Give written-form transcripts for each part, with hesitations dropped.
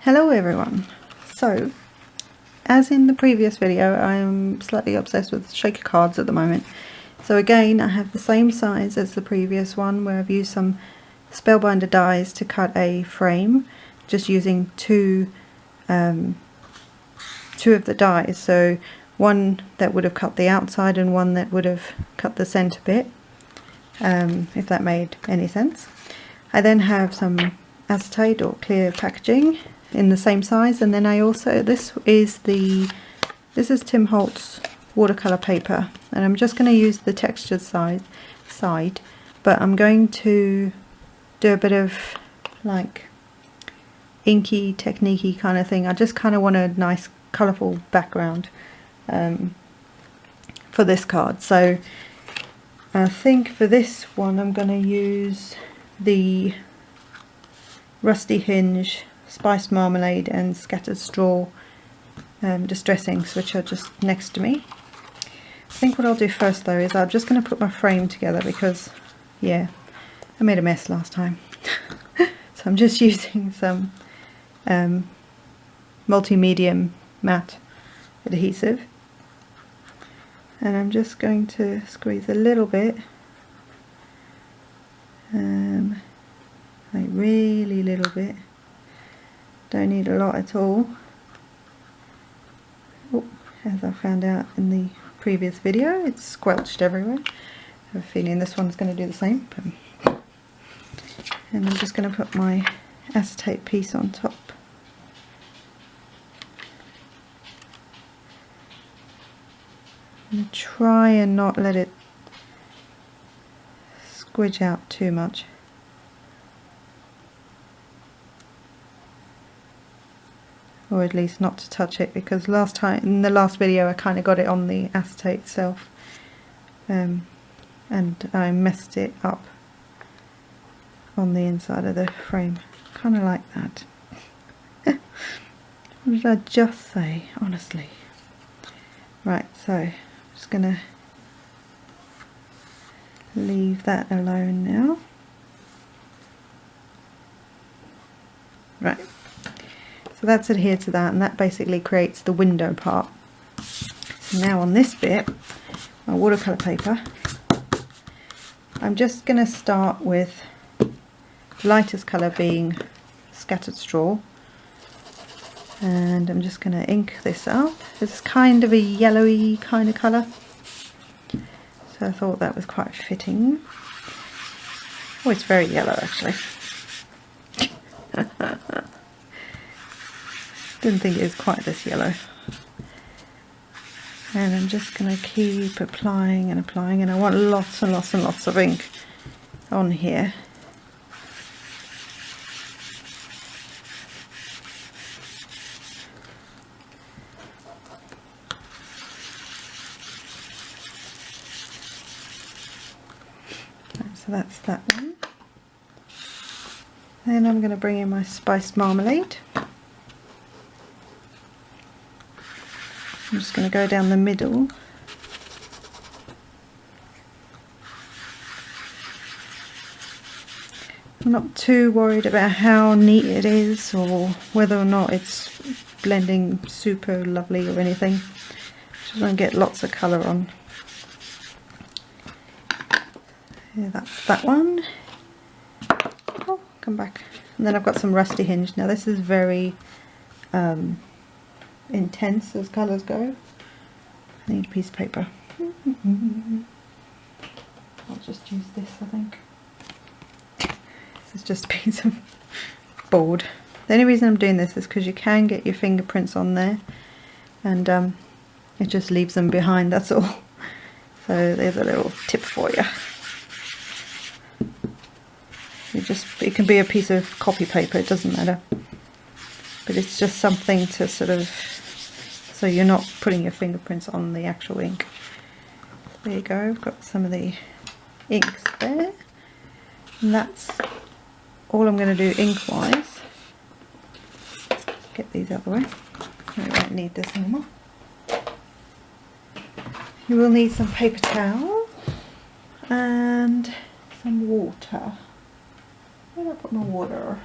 Hello everyone. So, as in the previous video, I am slightly obsessed with shaker cards at the moment. So again, I have the same size as the previous one, where I've used some Spellbinder dies to cut a frame, just using two of the dies. So one that would have cut the outside and one that would have cut the centre bit, if that made any sense. I then have some acetate or clear packaging in the same size, and then I also, this is Tim Holtz watercolor paper, and I'm just going to use the textured side, but I'm going to do a bit of like inky technique-y kind of thing. I just kind of want a nice colourful background for this card. So I think for this one I'm going to use the Rusty Hinge, Spiced Marmalade and Scattered Straw distressings, which are just next to me. I think what I'll do first though is I'm just going to put my frame together, because yeah, I made a mess last time. So I'm just using some multi-medium matte adhesive, and I'm just going to squeeze a little bit, like really little bit. Don't need a lot at all. Oh, as I found out in the previous video, it's squelched everywhere. I have a feeling this one's going to do the same. And I'm just going to put my acetate piece on top. I'm going to try and not let it squidge out too much. Or at least not to touch it, because last time, in the last video, I kind of got it on the acetate itself, and I messed it up on the inside of the frame, kind of like that. What did I just say, honestly? Right, so I'm just gonna leave that alone now. Right. So that's adhered to that, and that basically creates the window part. So now on this bit, my watercolour paper, I'm just going to start with the lightest colour being Scattered Straw, and I'm just going to ink this up. It's kind of a yellowy kind of colour, so I thought that was quite fitting. Oh, it's very yellow actually. Didn't think it was quite this yellow. And I'm just going to keep applying and applying, and I want lots and lots and lots of ink on here. So that's that one. Then I'm going to bring in my Spiced Marmalade. I'm just going to go down the middle. I'm not too worried about how neat it is or whether or not it's blending super lovely or anything. Just want to get lots of colour on. Yeah, that's that one. Oh, come back. And then I've got some Rusty Hinge. Now this is very intense as colours go. I need a piece of paper. I'll just use this, I think. This is just a piece of board. The only reason I'm doing this is because you can get your fingerprints on there, and it just leaves them behind, that's all. So there's a little tip for you. It can be a piece of copy paper, it doesn't matter. But it's just something to sort of, so you're not putting your fingerprints on the actual ink. There you go, I've got some of the inks there. And that's all I'm going to do ink wise. Get these out of the way. We won't need this anymore. You will need some paper towel and some water. Where did I put my water?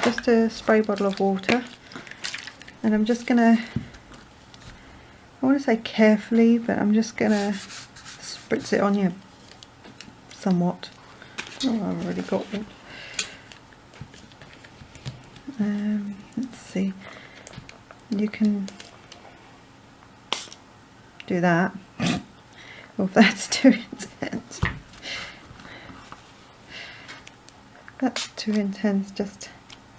just a spray bottle of water, and I'm just gonna, I want to say carefully, but I'm just gonna spritz it on you somewhat. Oh, I've already got one. Let's see, you can do that. Well, if that's too intense, that's too intense. Just,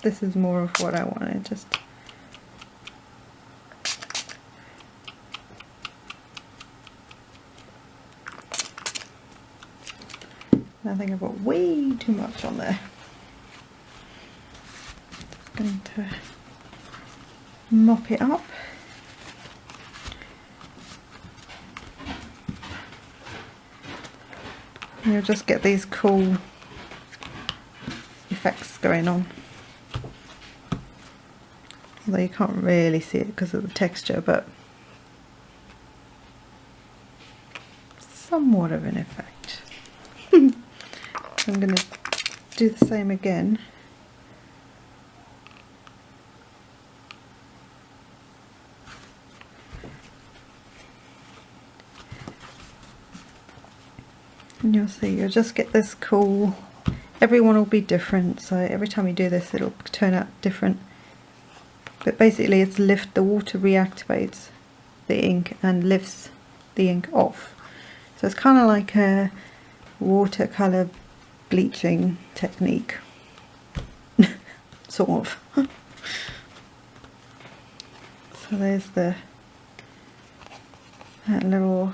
this is more of what I wanted. Just I think I put way too much on there. Just going to mop it up. And you'll just get these cool effects going on. Although you can't really see it because of the texture, but somewhat of an effect. I'm going to do the same again. And you'll see, you'll just get this cool, everyone will be different, so every time you do this it'll turn out different. But basically it's the water reactivates the ink and lifts the ink off. So it's kind of like a watercolour bleaching technique, sort of. So there's that little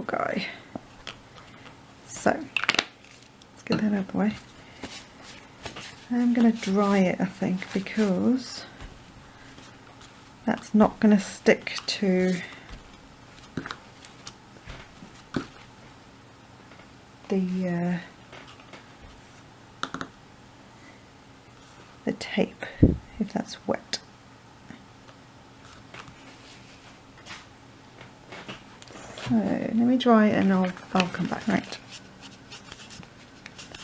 guy. So let's get that out of the way. I'm going to dry it, I think, because that's not going to stick to the tape if that's wet. So let me dry it and I'll come back. Right.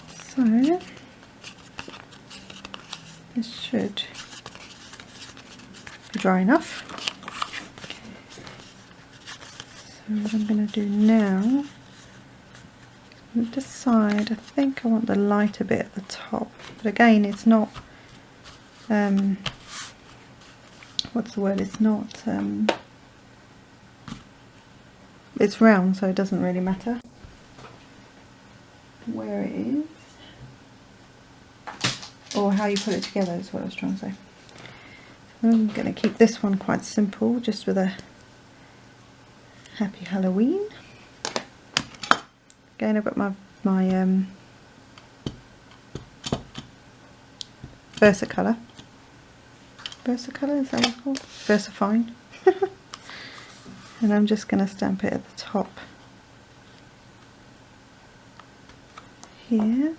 So this should be dry enough. So what I'm going to do now, decide, I think I want the lighter bit at the top, but again it's not, what's the word, it's not, it's round, so it doesn't really matter where it is, or how you put it together is what I was trying to say. So I'm going to keep this one quite simple, just with a Happy Halloween. Again, I've got my Versacolour. Versacolour, is that what it's called? Versafine. And I'm just going to stamp it at the top here.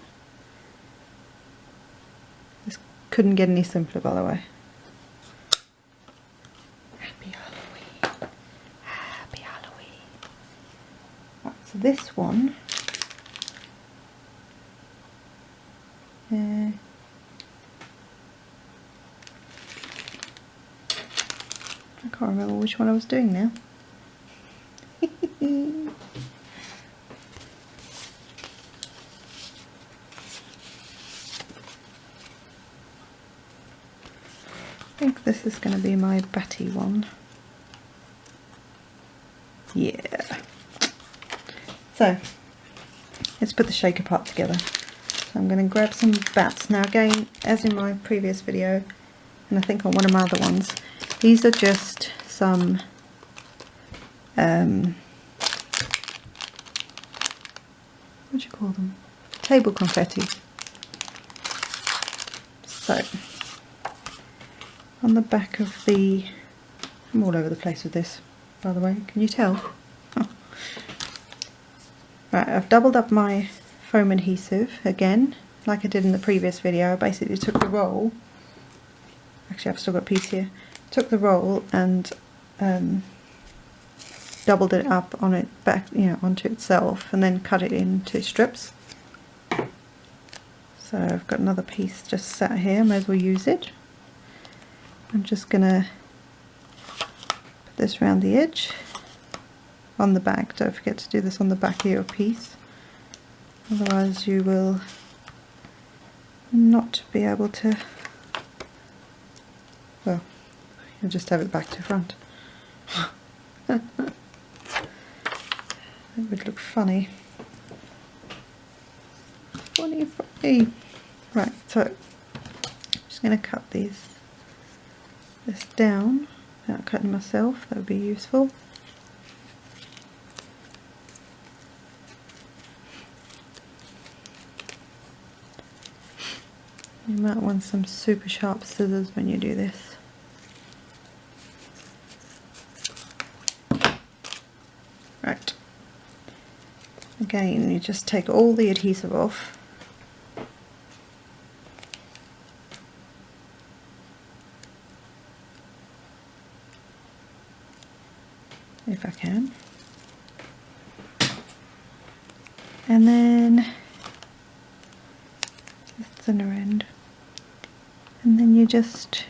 This couldn't get any simpler, by the way. Happy Halloween. Happy Halloween. Right, so this one, I can't remember which one I was doing now. I think this is going to be my batty one. Yeah. So let's put the shaker part together. So I'm going to grab some bats. Now again, as in my previous video, and I think on one of my other ones, these are just some what do you call them? Table confetti. So on the back of the, I'm all over the place with this, by the way, can you tell? Oh. Right, I've doubled up my foam adhesive again, like I did in the previous video. I basically took the roll, actually I've still got a piece here, took the roll and doubled it up on it back, you know, onto itself, and then cut it into strips. So So I've got another piece just sat here, may as well use it. I'm just gonna put this around the edge on the back. Don't forget to do this on the back of your piece, otherwise you will not be able to, well, you'll just have it back to front. That would look funny. Funny. Right, so I'm just going to cut this down without cutting myself. That would be useful. You might want some super sharp scissors when you do this. Right. Again, you just take all the adhesive off. If I can. And then the thinner end. And then you just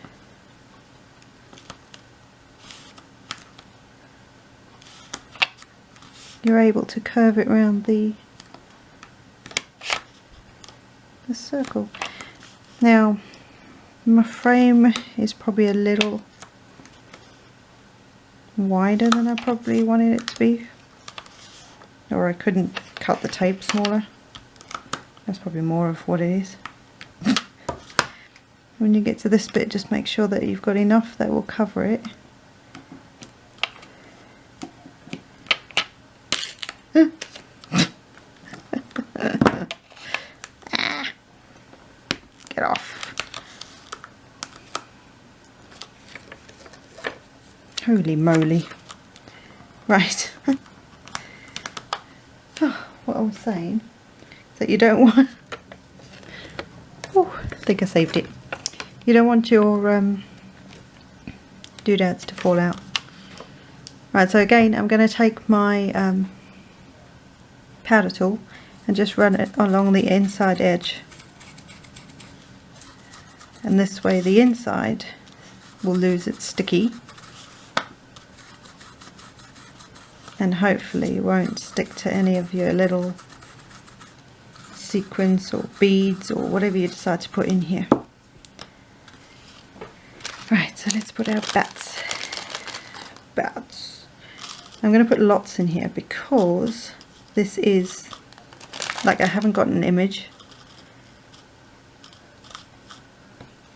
you're able to curve it around the circle. Now my frame is probably a little wider than I probably wanted it to be, or I couldn't cut the tape smaller. That's probably more of what it is. When you get to this bit, just make sure that you've got enough that will cover it. Get off. Holy moly. Right. Oh, what I was saying is that you don't want... Oh, I think I saved it. You don't want your doodads to fall out. Right, so again I'm going to take my powder tool and just run it along the inside edge. And this way the inside will lose its sticky. And hopefully it won't stick to any of your little sequins or beads or whatever you decide to put in here. Right, so let's put our bats. I'm going to put lots in here because this is, like, I haven't got an image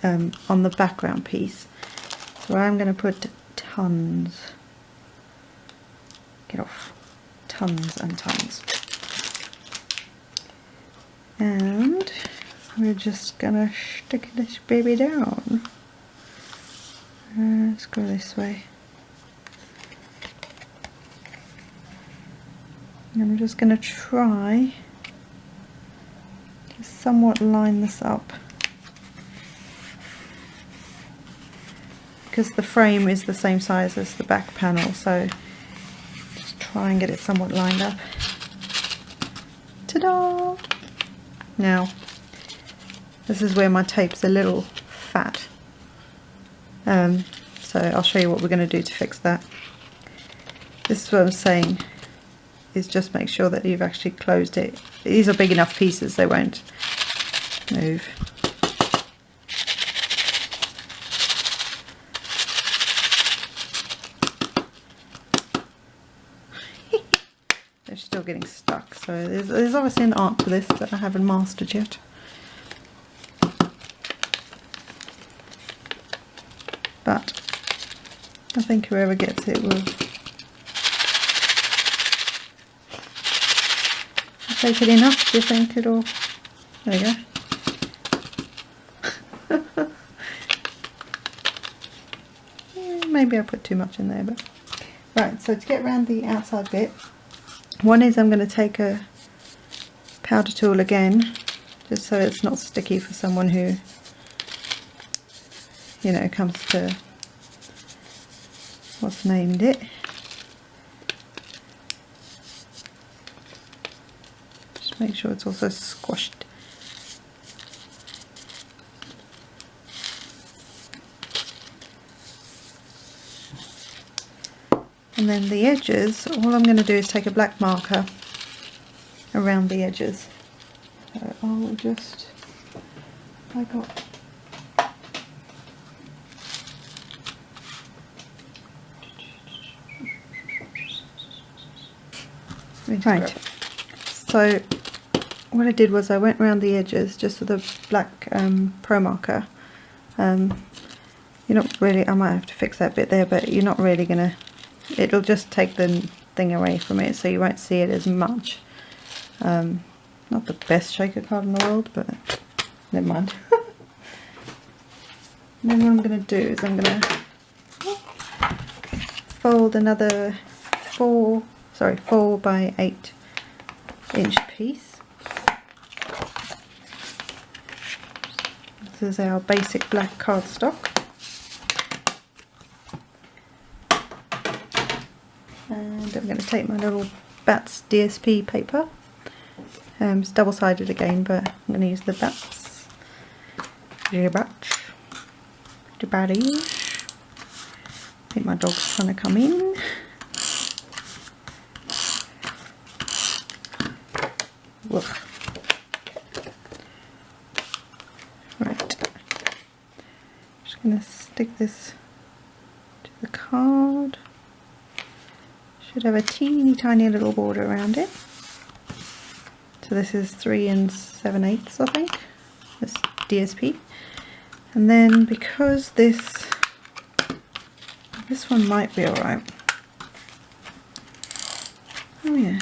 on the background piece, so I'm going to put tons. Get off. Tons and tons. And we're just gonna stick this baby down. Let's go this way. And I'm just gonna try to somewhat line this up, because the frame is the same size as the back panel, so try and get it somewhat lined up. Ta-da! Now, this is where my tape's a little fat. So I'll show you what we're going to do to fix that. This is what I'm saying, is just make sure that you've actually closed it. These are big enough pieces, they won't move. They're still getting stuck, so there's obviously an art to this that I haven't mastered yet. But I think whoever gets it will take it enough. Do you think it'll... There you go. Maybe I put too much in there, but... Right, so to get around the outside bit, one is I'm going to take a powder tool again, just so it's not sticky for someone who, you know, comes to what's named it. Just make sure it's also squashed And then the edges, all I'm going to do is take a black marker around the edges. So I'll just, I got right. So what I did was I went around the edges just with a black pro marker. You're not really, I might have to fix that bit there, but you're not really gonna, it'll just take the thing away from it, so you won't see it as much. Not the best shaker card in the world, but never mind. And then what I'm going to do is I'm going to fold another 4 by 8 inch piece. This is our basic black cardstock. And I'm going to take my little Bats DSP paper. It's double-sided again, but I'm going to use the Bats. I think my dog's trying to come in. Ugh. Right. Just going to stick this to the card. Should have a teeny tiny little border around it. So this is 3 7/8, I think, this DSP. And then because this one might be alright. Oh yeah.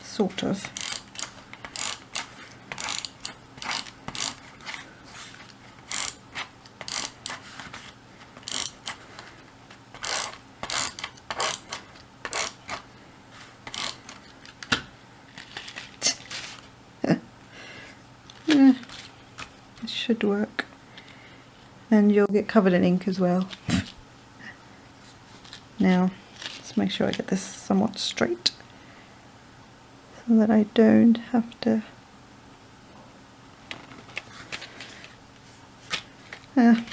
Sort of. Yeah, it should work. And you'll get covered in ink as well. Now, let's make sure I get this somewhat straight, so that I don't have to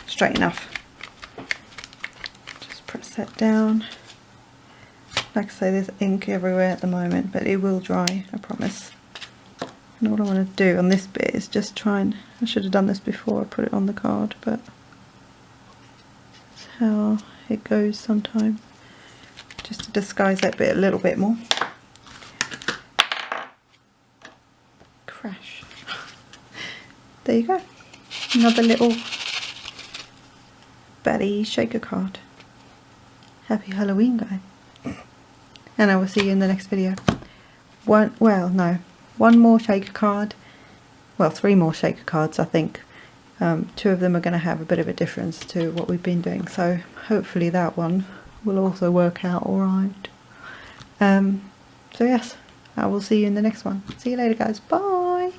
straight enough. Just press that down. Like I say, there's ink everywhere at the moment, but it will dry, I promise. And all I want to do on this bit is just try and, I should have done this before I put it on the card, but that's how it goes sometimes. Just to disguise that bit a little bit more. Crash. There you go. Another little Batty shaker card. Happy Halloween, guys. And I will see you in the next video. One more shaker card. Well, 3 more shaker cards, I think. 2 of them are going to have a bit of a difference to what we've been doing, so hopefully that one will also work out alright. So yes, I will see you in the next one. See you later, guys. Bye!